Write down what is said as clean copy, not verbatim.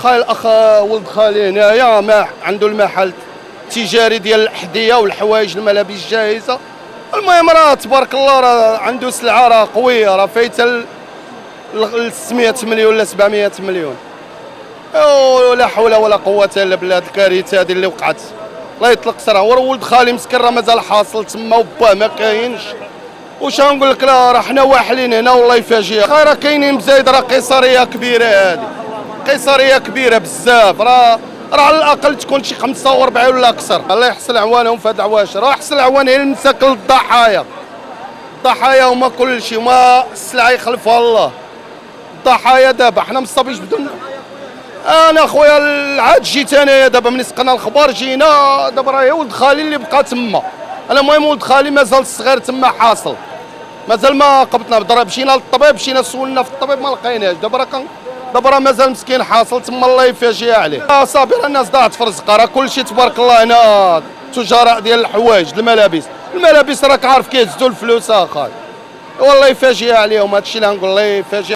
الاخ ولد خالي هنايا ما عنده المحل التجاري ديال الاحذيه والحوايج الملابس الجاهزه. المهم راه تبارك الله راه عنده سلعه راه قويه، راه فايته 600 مليون ولا 700 مليون. ولا حول ولا قوه الا بالله. هذه الكارثه هذه اللي وقعت الله يطلق سرها. ورا ولد خالي مسكين راه مازال حاصل تما وباه ما كاينش. واش غنقول لك؟ لا راه حنا واحلين هنا والله يفاجئ. راه كاينين بزايد، راه قيصريه كبيره، هذه قيصريه كبيره بزاف. راه على الاقل تكون شي 45 ولا اكثر. الله يحسن عوانهم في هاد العواشر. راه يحسن عوان هي المساكن الضحايا. الضحايا هما كل شيء، ما السلعه يخلفها الله. الضحايا دابا حنا مصابينش بدون. انا خويا العاد جيت انايا دابا ملي سقنا الخبر جينا دابا. راه ولد خالي اللي بقى تما. انا المهم ولد خالي مازال الصغير تما حاصل، مازال ما قبضنا بالضرب. مشينا للطبيب، مشينا سولنا في الطبيب ما لقيناش. دابا راه مازال مسكين حاصل تما الله يفاجئ عليه. صافي راه الناس ضاعت في رزقها. راه كلشي تبارك الله هنا تجار ديال الحوايج الملابس راك عارف كيهزوا الفلوس اخاي. والله يفاجئ عليهم. هادشي اللي غنقول الله يفاجئ.